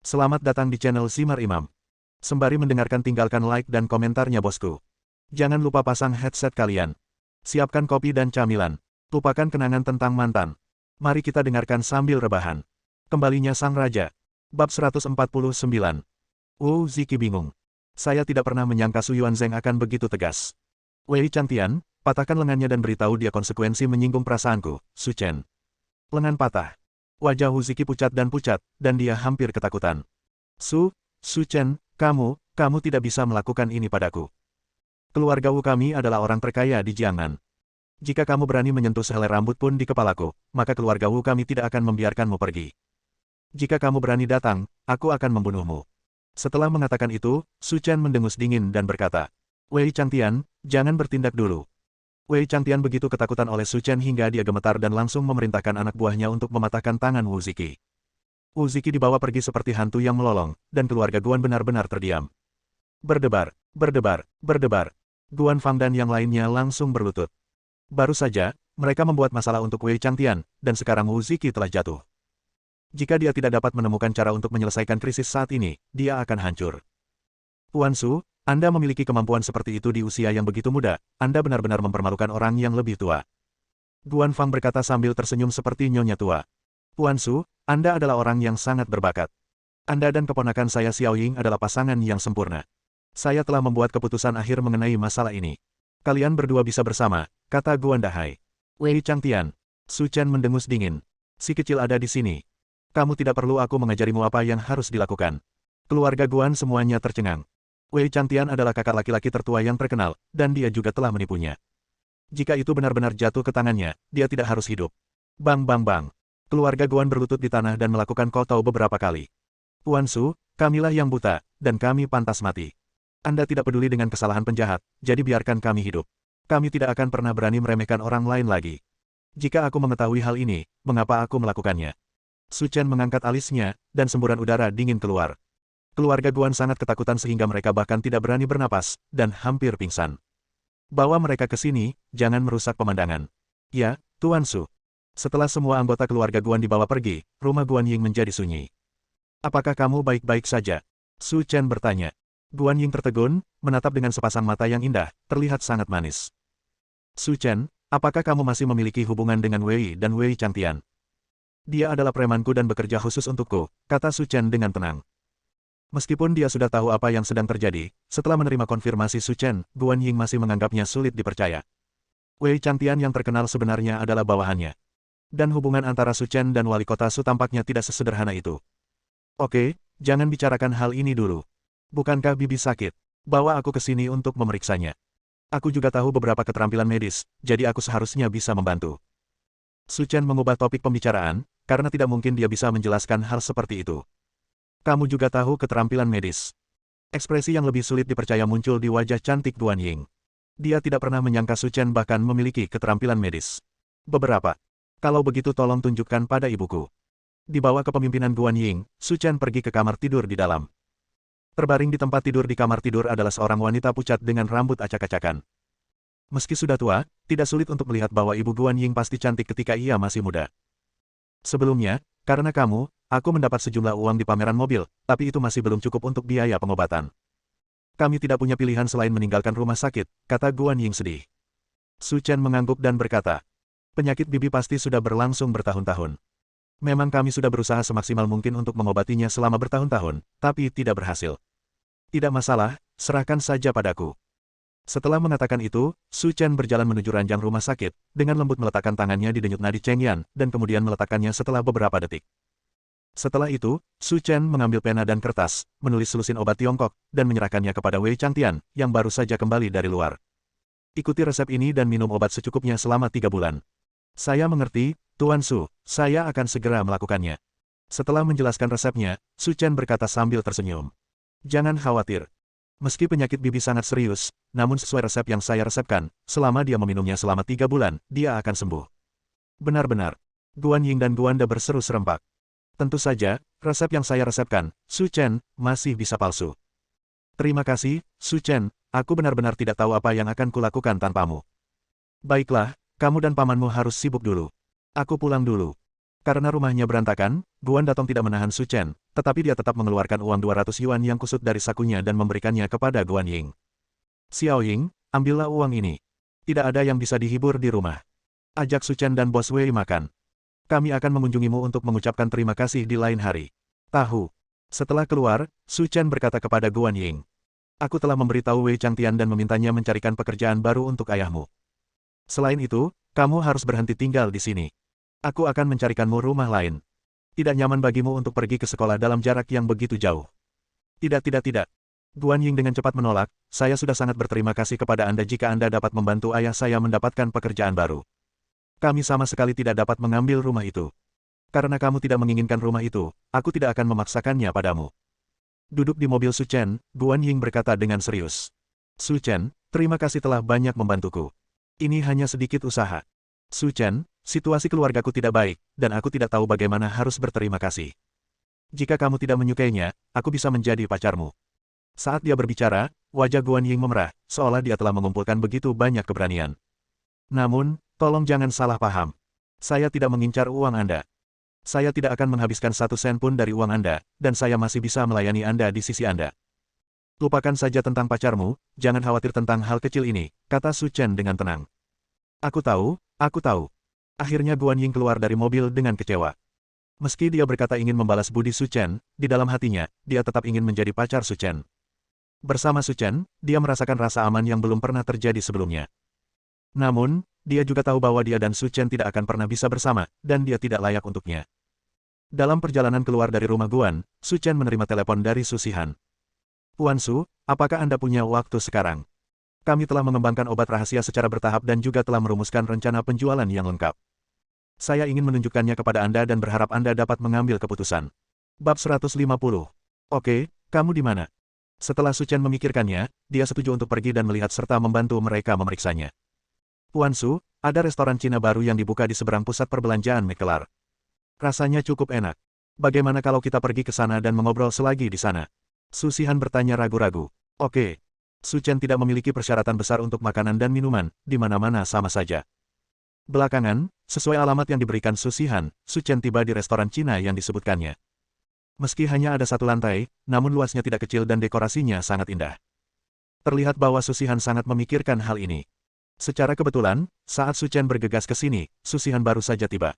Selamat datang di channel Simar Imam. Sembari mendengarkan tinggalkan like dan komentarnya bosku. Jangan lupa pasang headset kalian. Siapkan kopi dan camilan. Lupakan kenangan tentang mantan. Mari kita dengarkan sambil rebahan. Kembalinya Sang Raja. Bab 149. Ziki bingung. Saya tidak pernah menyangka Su Yuanzheng akan begitu tegas. Wei Chantian, patahkan lengannya dan beritahu dia konsekuensi menyinggung perasaanku, Su Chen. Lengan patah. Wajah Ziki pucat, dan dia hampir ketakutan. Su Chen, kamu tidak bisa melakukan ini padaku. Keluarga Wu kami adalah orang terkaya di Jiangnan. Jika kamu berani menyentuh sehelai rambut pun di kepalaku, maka keluarga Wu kami tidak akan membiarkanmu pergi. Jika kamu berani datang, aku akan membunuhmu. Setelah mengatakan itu, Su Chen mendengus dingin dan berkata, Wei Chantian, jangan bertindak dulu. Wei Chantian begitu ketakutan oleh Su Chen hingga dia gemetar dan langsung memerintahkan anak buahnya untuk mematahkan tangan Wu Ziki. Wu Ziki dibawa pergi seperti hantu yang melolong, dan keluarga Guan benar-benar terdiam. Berdebar. Guan Fang dan yang lainnya langsung berlutut. Baru saja, mereka membuat masalah untuk Wei Chantian, dan sekarang Wu Ziki telah jatuh. Jika dia tidak dapat menemukan cara untuk menyelesaikan krisis saat ini, dia akan hancur. Tuan Su, Anda memiliki kemampuan seperti itu di usia yang begitu muda, Anda benar-benar mempermalukan orang yang lebih tua. Guan Fang berkata sambil tersenyum seperti nyonya tua. Tuan Su, Anda adalah orang yang sangat berbakat. Anda dan keponakan saya Xiao Ying adalah pasangan yang sempurna. Saya telah membuat keputusan akhir mengenai masalah ini. Kalian berdua bisa bersama, kata Guan Dahai. Wei Chantian. Su Chen mendengus dingin. Si kecil ada di sini. Kamu tidak perlu aku mengajarimu apa yang harus dilakukan. Keluarga Guan semuanya tercengang. Wei Chantian adalah kakak laki-laki tertua yang terkenal, dan dia juga telah menipunya. Jika itu benar-benar jatuh ke tangannya, dia tidak harus hidup. Bang. Keluarga Guan berlutut di tanah dan melakukan kotau beberapa kali. Tuan Su, kamilah yang buta, dan kami pantas mati. Anda tidak peduli dengan kesalahan penjahat, jadi biarkan kami hidup. Kami tidak akan pernah berani meremehkan orang lain lagi. Jika aku mengetahui hal ini, mengapa aku melakukannya? Su Chen mengangkat alisnya, dan semburan udara dingin keluar. Keluarga Guan sangat ketakutan sehingga mereka bahkan tidak berani bernapas, dan hampir pingsan. Bawa mereka ke sini, jangan merusak pemandangan. Ya, Tuan Su. Setelah semua anggota keluarga Guan dibawa pergi, rumah Guan Ying menjadi sunyi. Apakah kamu baik-baik saja? Su Chen bertanya. Guan Ying tertegun, menatap dengan sepasang mata yang indah, terlihat sangat manis. Su Chen, apakah kamu masih memiliki hubungan dengan Wei dan Wei Chantian? Dia adalah premanku dan bekerja khusus untukku, kata Su Chen dengan tenang. Meskipun dia sudah tahu apa yang sedang terjadi, setelah menerima konfirmasi Su Chen, Guan Ying masih menganggapnya sulit dipercaya. Wei Chantian yang terkenal sebenarnya adalah bawahannya. Dan hubungan antara Su Chen dan wali kota Su tampaknya tidak sesederhana itu. Oke, jangan bicarakan hal ini dulu. Bukankah bibi sakit? Bawa aku ke sini untuk memeriksanya. Aku juga tahu beberapa keterampilan medis, jadi aku seharusnya bisa membantu. Su Chen mengubah topik pembicaraan, karena tidak mungkin dia bisa menjelaskan hal seperti itu. Kamu juga tahu keterampilan medis. Ekspresi yang lebih sulit dipercaya muncul di wajah cantik Guan Ying. Dia tidak pernah menyangka Su Chen bahkan memiliki keterampilan medis. Beberapa. Kalau begitu tolong tunjukkan pada ibuku. Di bawah kepemimpinan Guan Ying, Su Chen pergi ke kamar tidur di dalam. Terbaring di tempat tidur di kamar tidur adalah seorang wanita pucat dengan rambut acak-acakan. Meski sudah tua, tidak sulit untuk melihat bahwa ibu Guan Ying pasti cantik ketika ia masih muda. Sebelumnya, karena kamu, aku mendapat sejumlah uang di pameran mobil, tapi itu masih belum cukup untuk biaya pengobatan. Kami tidak punya pilihan selain meninggalkan rumah sakit, kata Guan Ying sedih. Su Chen mengangguk dan berkata, penyakit bibi pasti sudah berlangsung bertahun-tahun. Memang kami sudah berusaha semaksimal mungkin untuk mengobatinya selama bertahun-tahun, tapi tidak berhasil. Tidak masalah, serahkan saja padaku. Setelah mengatakan itu, Su Chen berjalan menuju ranjang rumah sakit, dengan lembut meletakkan tangannya di denyut nadi Cheng Yan, dan kemudian meletakkannya setelah beberapa detik. Setelah itu, Su Chen mengambil pena dan kertas, menulis selusin obat Tiongkok, dan menyerahkannya kepada Wei Chantian, yang baru saja kembali dari luar. Ikuti resep ini dan minum obat secukupnya selama 3 bulan. Saya mengerti, Tuan Su, saya akan segera melakukannya. Setelah menjelaskan resepnya, Su Chen berkata sambil tersenyum. Jangan khawatir. Meski penyakit bibi sangat serius, namun sesuai resep yang saya resepkan, selama dia meminumnya selama 3 bulan, dia akan sembuh. Benar-benar. Guan Ying dan Guanda berseru serempak. Tentu saja, resep yang saya resepkan, Su Chen, masih bisa palsu. Terima kasih, Su Chen, aku benar-benar tidak tahu apa yang akan kulakukan tanpamu. Baiklah, kamu dan pamanmu harus sibuk dulu. Aku pulang dulu. Karena rumahnya berantakan, Guan Datong tidak menahan Su Chen, tetapi dia tetap mengeluarkan uang 200 yuan yang kusut dari sakunya dan memberikannya kepada Guan Ying. Xiao Ying, ambillah uang ini. Tidak ada yang bisa dihibur di rumah. Ajak Su Chen dan Bos Wei makan. Kami akan mengunjungimu untuk mengucapkan terima kasih di lain hari. Tahu. Setelah keluar, Su Chen berkata kepada Guan Ying. Aku telah memberitahu Wei Changtian dan memintanya mencarikan pekerjaan baru untuk ayahmu. Selain itu, kamu harus berhenti tinggal di sini. Aku akan mencarikanmu rumah lain. Tidak nyaman bagimu untuk pergi ke sekolah dalam jarak yang begitu jauh. Tidak. Guan Ying dengan cepat menolak, saya sudah sangat berterima kasih kepada Anda jika Anda dapat membantu ayah saya mendapatkan pekerjaan baru. Kami sama sekali tidak dapat mengambil rumah itu. Karena kamu tidak menginginkan rumah itu, aku tidak akan memaksakannya padamu. Duduk di mobil Su Chen, Guan Ying berkata dengan serius. Su Chen, terima kasih telah banyak membantuku. Ini hanya sedikit usaha. Su Chen, situasi keluargaku tidak baik, dan aku tidak tahu bagaimana harus berterima kasih. Jika kamu tidak menyukainya, aku bisa menjadi pacarmu. Saat dia berbicara, wajah Guan Ying memerah, seolah dia telah mengumpulkan begitu banyak keberanian. Namun, tolong jangan salah paham. Saya tidak mengincar uang Anda. Saya tidak akan menghabiskan 1 sen pun dari uang Anda, dan saya masih bisa melayani Anda di sisi Anda. Lupakan saja tentang pacarmu, jangan khawatir tentang hal kecil ini, kata Su Chen dengan tenang. Aku tahu. Akhirnya Guan Ying keluar dari mobil dengan kecewa. Meski dia berkata ingin membalas budi Su Chen, di dalam hatinya, dia tetap ingin menjadi pacar Su Chen. Bersama Su Chen, dia merasakan rasa aman yang belum pernah terjadi sebelumnya. Namun, dia juga tahu bahwa dia dan Su Chen tidak akan pernah bisa bersama, dan dia tidak layak untuknya. Dalam perjalanan keluar dari rumah Guan, Su Chen menerima telepon dari Su Shihan. Puan Su, apakah Anda punya waktu sekarang? Kami telah mengembangkan obat rahasia secara bertahap dan juga telah merumuskan rencana penjualan yang lengkap. Saya ingin menunjukkannya kepada Anda dan berharap Anda dapat mengambil keputusan. Bab 150. Oke, kamu di mana? Setelah Su Chen memikirkannya, dia setuju untuk pergi dan melihat serta membantu mereka memeriksanya. Puan Su, ada restoran Cina baru yang dibuka di seberang pusat perbelanjaan Mekelar. Rasanya cukup enak. Bagaimana kalau kita pergi ke sana dan mengobrol selagi di sana? Su Shihan bertanya ragu-ragu. Oke. Su Chen tidak memiliki persyaratan besar untuk makanan dan minuman, di mana-mana sama saja. Belakangan, sesuai alamat yang diberikan Su Shihan, Su Chen tiba di restoran Cina yang disebutkannya. Meski hanya ada 1 lantai, namun luasnya tidak kecil dan dekorasinya sangat indah. Terlihat bahwa Su Shihan sangat memikirkan hal ini. Secara kebetulan, saat Su Chen bergegas ke sini, Su Shihan baru saja tiba.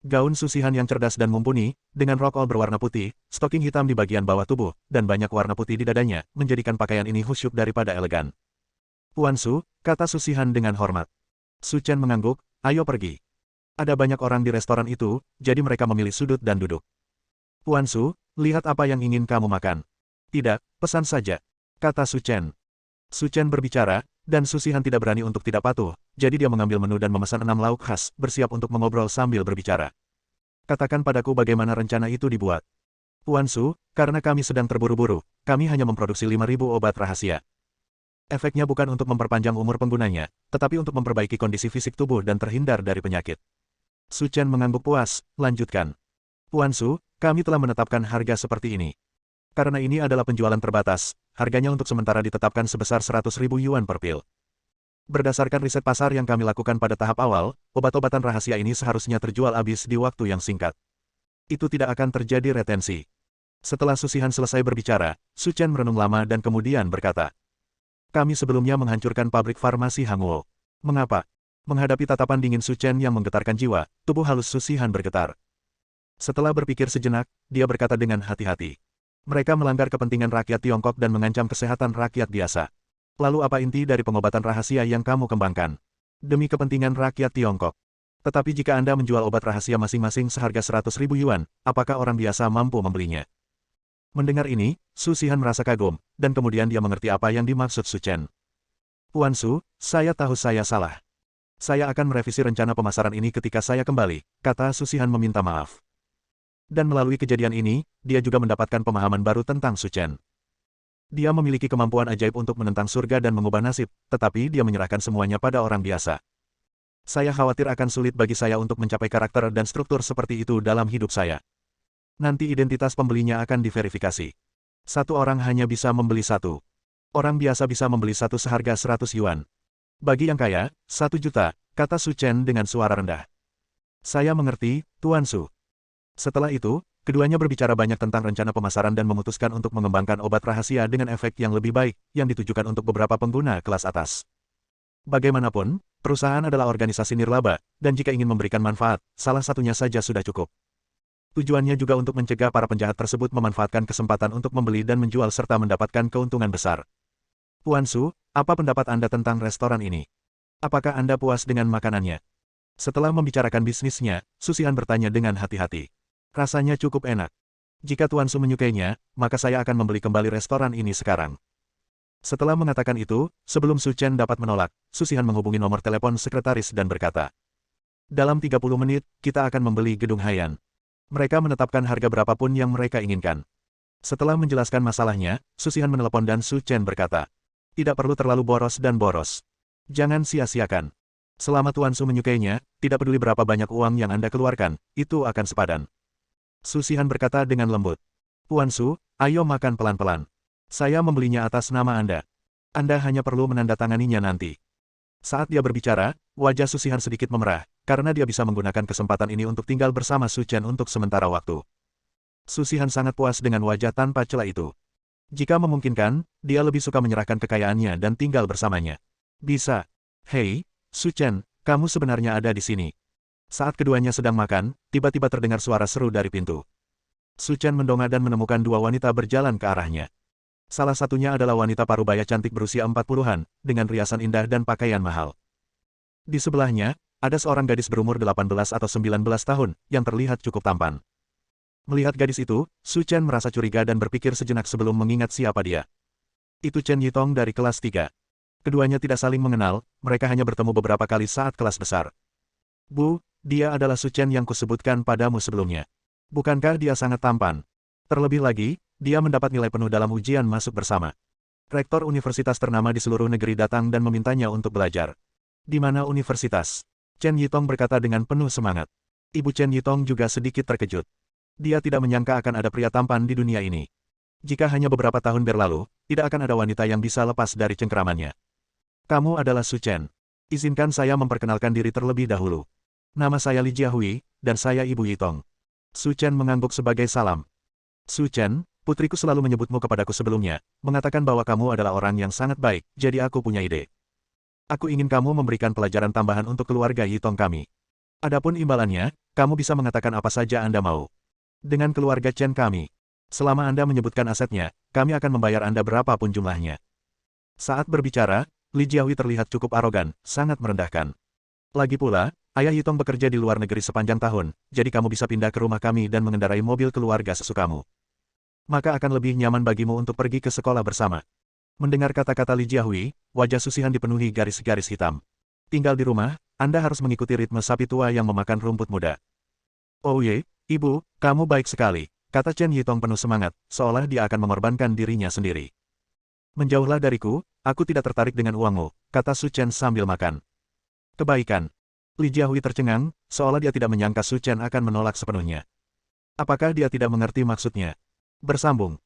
Gaun Su Shihan yang cerdas dan mumpuni, dengan rok all berwarna putih, stoking hitam di bagian bawah tubuh, dan banyak warna putih di dadanya, menjadikan pakaian ini khusyuk daripada elegan. Puan Su, kata Su Shihan dengan hormat. Su Chen mengangguk, ayo pergi. Ada banyak orang di restoran itu, jadi mereka memilih sudut dan duduk. Puan Su, lihat apa yang ingin kamu makan. Tidak, pesan saja, kata Su Chen. Su Chen berbicara, dan Su Shihan tidak berani untuk tidak patuh, jadi dia mengambil menu dan memesan 6 lauk khas, bersiap untuk mengobrol sambil berbicara. Katakan padaku bagaimana rencana itu dibuat. Puan Su, karena kami sedang terburu-buru, kami hanya memproduksi 5.000 obat rahasia. Efeknya bukan untuk memperpanjang umur penggunanya, tetapi untuk memperbaiki kondisi fisik tubuh dan terhindar dari penyakit. Su Chen mengangguk puas, lanjutkan. Puan Su, kami telah menetapkan harga seperti ini. Karena ini adalah penjualan terbatas, harganya untuk sementara ditetapkan sebesar 100.000 yuan per pil. Berdasarkan riset pasar yang kami lakukan pada tahap awal, obat-obatan rahasia ini seharusnya terjual habis di waktu yang singkat. Itu tidak akan terjadi retensi. Setelah Su Shihan selesai berbicara, Su Chen merenung lama dan kemudian berkata, kami sebelumnya menghancurkan pabrik farmasi Hangul. Mengapa? Menghadapi tatapan dingin Su Chen yang menggetarkan jiwa, tubuh halus Su Shihan bergetar. Setelah berpikir sejenak, dia berkata dengan hati-hati. Mereka melanggar kepentingan rakyat Tiongkok dan mengancam kesehatan rakyat biasa. Lalu apa inti dari pengobatan rahasia yang kamu kembangkan? Demi kepentingan rakyat Tiongkok. Tetapi jika Anda menjual obat rahasia masing-masing seharga 100.000 yuan, apakah orang biasa mampu membelinya? Mendengar ini, Su Shihan merasa kagum, dan kemudian dia mengerti apa yang dimaksud Su Chen. Puan Su, saya tahu saya salah. Saya akan merevisi rencana pemasaran ini ketika saya kembali, kata Su Shihan meminta maaf. Dan melalui kejadian ini, dia juga mendapatkan pemahaman baru tentang Su Chen. Dia memiliki kemampuan ajaib untuk menentang surga dan mengubah nasib, tetapi dia menyerahkan semuanya pada orang biasa. Saya khawatir akan sulit bagi saya untuk mencapai karakter dan struktur seperti itu dalam hidup saya. Nanti identitas pembelinya akan diverifikasi. Satu orang hanya bisa membeli satu. Orang biasa bisa membeli satu seharga 100 yuan. Bagi yang kaya, 1 juta, kata Su Chen dengan suara rendah. Saya mengerti, Tuan Su. Setelah itu, keduanya berbicara banyak tentang rencana pemasaran dan memutuskan untuk mengembangkan obat rahasia dengan efek yang lebih baik, yang ditujukan untuk beberapa pengguna kelas atas. Bagaimanapun, perusahaan adalah organisasi nirlaba, dan jika ingin memberikan manfaat, salah satunya saja sudah cukup. Tujuannya juga untuk mencegah para penjahat tersebut memanfaatkan kesempatan untuk membeli dan menjual serta mendapatkan keuntungan besar. Tuan Su, apa pendapat Anda tentang restoran ini? Apakah Anda puas dengan makanannya? Setelah membicarakan bisnisnya, Susihan bertanya dengan hati-hati. Rasanya cukup enak. Jika Tuan Su menyukainya, maka saya akan membeli kembali restoran ini sekarang. Setelah mengatakan itu, sebelum Su Chen dapat menolak, Susihan menghubungi nomor telepon sekretaris dan berkata, "Dalam 30 menit, kita akan membeli gedung Haiyan." Mereka menetapkan harga berapapun yang mereka inginkan. Setelah menjelaskan masalahnya, Susihan menelepon dan Su Chen berkata, "Tidak perlu terlalu boros dan boros. Jangan sia-siakan. Selama Tuan Su menyukainya, tidak peduli berapa banyak uang yang Anda keluarkan, itu akan sepadan." Susihan berkata dengan lembut, "Tuan Su, ayo makan pelan-pelan. Saya membelinya atas nama Anda. Anda hanya perlu menandatanganinya nanti." Saat dia berbicara, wajah Susihan sedikit memerah, karena dia bisa menggunakan kesempatan ini untuk tinggal bersama Su Chen untuk sementara waktu. Susihan sangat puas dengan wajah tanpa celah itu. Jika memungkinkan, dia lebih suka menyerahkan kekayaannya dan tinggal bersamanya. Bisa. Hei, Su Chen, kamu sebenarnya ada di sini. Saat keduanya sedang makan, tiba-tiba terdengar suara seru dari pintu. Su Chen mendongak dan menemukan dua wanita berjalan ke arahnya. Salah satunya adalah wanita parubaya cantik berusia 40-an, dengan riasan indah dan pakaian mahal. Di sebelahnya, ada seorang gadis berumur 18 atau 19 tahun, yang terlihat cukup tampan. Melihat gadis itu, Su Chen merasa curiga dan berpikir sejenak sebelum mengingat siapa dia. Itu Chen Yitong dari kelas 3. Keduanya tidak saling mengenal, mereka hanya bertemu beberapa kali saat kelas besar. "Bu, dia adalah Su Chen yang kusebutkan padamu sebelumnya. Bukankah dia sangat tampan? Terlebih lagi, dia mendapat nilai penuh dalam ujian masuk bersama. Rektor universitas ternama di seluruh negeri datang dan memintanya untuk belajar." "Di mana universitas?" Chen Yitong berkata dengan penuh semangat. Ibu Chen Yitong juga sedikit terkejut. Dia tidak menyangka akan ada pria tampan di dunia ini. Jika hanya beberapa tahun berlalu, tidak akan ada wanita yang bisa lepas dari cengkeramannya. "Kamu adalah Su Chen. Izinkan saya memperkenalkan diri terlebih dahulu. Nama saya Li Jiahui, dan saya Ibu Yitong." Su Chen mengangguk sebagai salam. "Su Chen, putriku selalu menyebutmu kepadaku sebelumnya, mengatakan bahwa kamu adalah orang yang sangat baik, jadi aku punya ide. Aku ingin kamu memberikan pelajaran tambahan untuk keluarga Yitong kami. Adapun imbalannya, kamu bisa mengatakan apa saja Anda mau. Dengan keluarga Chen kami. Selama Anda menyebutkan asetnya, kami akan membayar Anda berapapun jumlahnya." Saat berbicara, Li Jiahui terlihat cukup arogan, sangat merendahkan. "Lagi pula, ayah Yitong bekerja di luar negeri sepanjang tahun, jadi kamu bisa pindah ke rumah kami dan mengendarai mobil keluarga sesukamu. Maka akan lebih nyaman bagimu untuk pergi ke sekolah bersama." Mendengar kata-kata Li Jiahui, wajah Susihan dipenuhi garis-garis hitam. "Tinggal di rumah, Anda harus mengikuti ritme sapi tua yang memakan rumput muda." "Oh ye, Ibu, kamu baik sekali," kata Chen Yitong penuh semangat, seolah dia akan mengorbankan dirinya sendiri. "Menjauhlah dariku, aku tidak tertarik dengan uangmu," kata Su Chen sambil makan. "Kebaikan." Li Jiahui tercengang, seolah dia tidak menyangka Su Chen akan menolak sepenuhnya. Apakah dia tidak mengerti maksudnya? Bersambung.